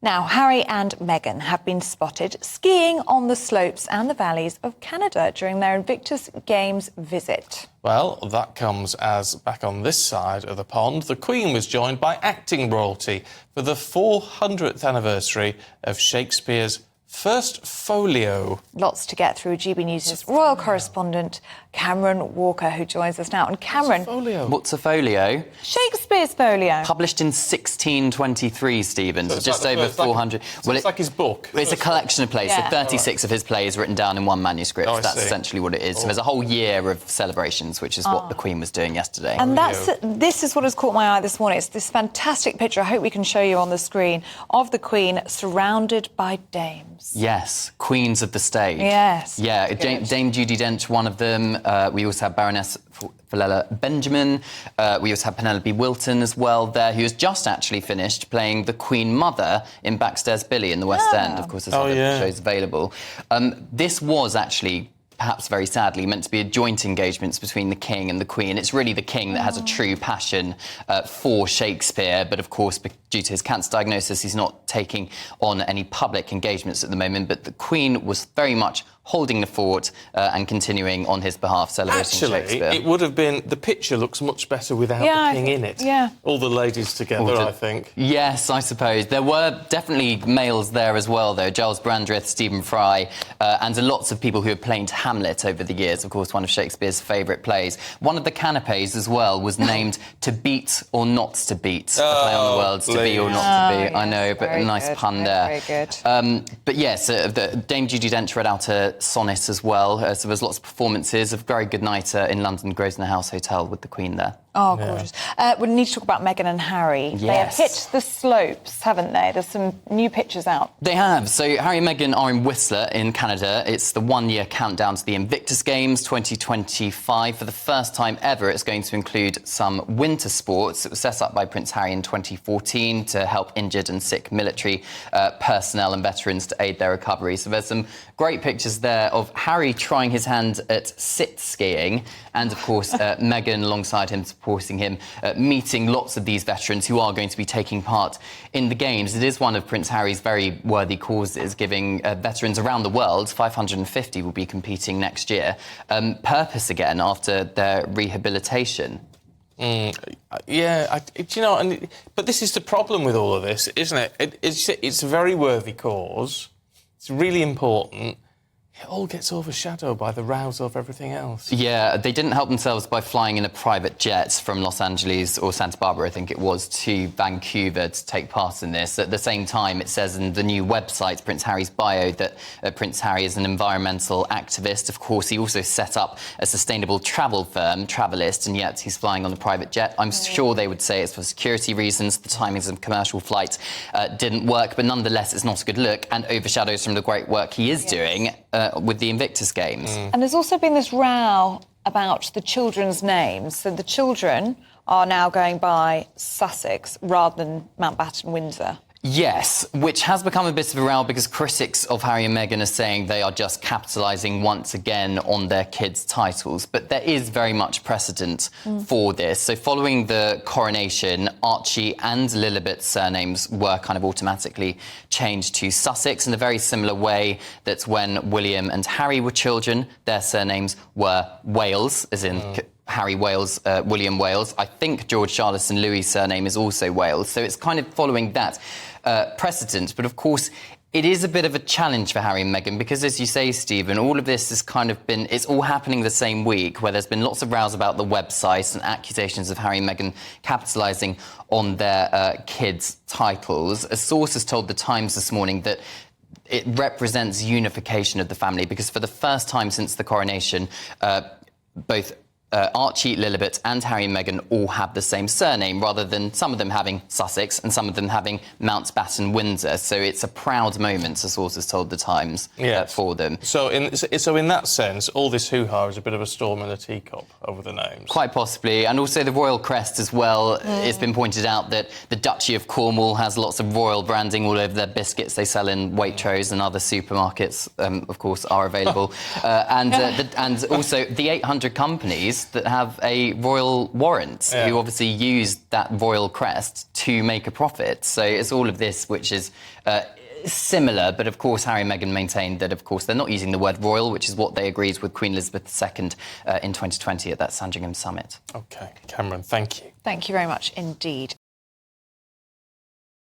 Now, Harry and Meghan have been spotted skiing on the slopes and the valleys of Canada during their Invictus Games visit. Well, that comes as, back on this side of the pond, the Queen was joined by acting royalty for the 400th anniversary of Shakespeare's First Folio. Lots to get through. GBNews' royal correspondent Cameron Walker, who joins us now. And Cameron, what's a folio? Shakespeare's folio. Published in 1623, Stephen, so just over 400. It's like his book. It's a collection of plays, so 36 of his plays written down in one manuscript. That's essentially what it is. So there's a whole year of celebrations, which is what the Queen was doing yesterday. And this is what has caught my eye this morning. It's this fantastic picture, I hope we can show you on the screen, of the Queen surrounded by dames. Yes, queens of the stage. Yes. Yeah, Dame Judi Dench, one of them. We also have Baroness Philella Benjamin. We also have Penelope Wilton as well there, who has just actually finished playing the Queen Mother in Backstairs Billy in the West End. Of course, there's other shows available. This was actually, perhaps very sadly, meant to be a joint engagement between the King and the Queen. It's really the King that has a true passion for Shakespeare, but of course, due to his cancer diagnosis, he's not taking on any public engagements at the moment, but the Queen was very much holding the fort and continuing on his behalf, celebrating Shakespeare. Actually, it would have been... The picture looks much better without the King in it. Yeah. All the ladies together, I think. Yes, I suppose. There were definitely males there as well, though. Giles Brandreth, Stephen Fry, and lots of people who have played Hamlet over the years, of course, one of Shakespeare's favourite plays. One of the canapes as well was named To Beat or Not to Beat, a play on the words, to be or not to be. I know, but a nice pun there. Very good. But yes, Dame Judi Dench read out a sonnet as well, so there's lots of performances. A very good night in London Grosvenor House Hotel with the Queen there. Oh, gorgeous. We need to talk about Meghan and Harry. Yes. They have hit the slopes, haven't they? There's some new pictures out. They have. So Harry and Meghan are in Whistler in Canada. It's the one-year countdown to the Invictus Games 2025. For the first time ever, it's going to include some winter sports. It was set up by Prince Harry in 2014 to help injured and sick military personnel and veterans to aid their recovery. So there's some great pictures there of Harry trying his hand at sit skiing and, of course, Meghan alongside him, supporting him, meeting lots of these veterans who are going to be taking part in the Games. It is one of Prince Harry's very worthy causes, giving veterans around the world, 550 will be competing next year, purpose again after their rehabilitation. Yeah, but this is the problem with all of this, isn't it? It's a very worthy cause. It's really important. It all gets overshadowed by the rows of everything else. Yeah, they didn't help themselves by flying in a private jet from Los Angeles or Santa Barbara, I think it was, to Vancouver to take part in this. At the same time, it says in the new website, Prince Harry's bio, that Prince Harry is an environmental activist. Of course, he also set up a sustainable travel firm, Travelist, and yet he's flying on a private jet. I'm sure they would say it's for security reasons. The timings of commercial flight didn't work, but nonetheless, it's not a good look and overshadows some of the great work he is doing with the Invictus Games. And there's also been this row about the children's names. So the children are now going by Sussex rather than Mountbatten Windsor. Yes, which has become a bit of a row because critics of Harry and Meghan are saying they are just capitalising once again on their kids' titles. But there is very much precedent for this. So following the coronation, Archie and Lilibet's surnames were kind of automatically changed to Sussex in a very similar way that when William and Harry were children, their surnames were Wales, as in... Harry Wales, William Wales. I think George Charles and Louis' surname is also Wales. So it's kind of following that precedent. But of course, it is a bit of a challenge for Harry and Meghan because, as you say, Stephen, all of this has kind of been... It's all happening the same week where there's been lots of rows about the website and accusations of Harry and Meghan capitalising on their kids' titles. A source has told The Times this morning that it represents unification of the family because for the first time since the coronation, both... Archie, Lilibet and Harry and Meghan all have the same surname rather than some of them having Sussex and some of them having Mountbatten Windsor. So it's a proud moment, as sources told The Times, for them. So in that sense, all this hoo-ha is a bit of a storm in a teacup over the names. Quite possibly. And also the royal crest as well. It's been pointed out that the Duchy of Cornwall has lots of royal branding all over their biscuits they sell in Waitrose and other supermarkets, of course, are available. And also the 800 companies companies that have a royal warrant who obviously used that royal crest to make a profit. So it's all of this which is similar, but of course Harry and Meghan maintained that, of course, they're not using the word royal, which is what they agreed with Queen Elizabeth II in 2020 at that Sandringham summit. OK, Cameron, thank you. Thank you very much indeed.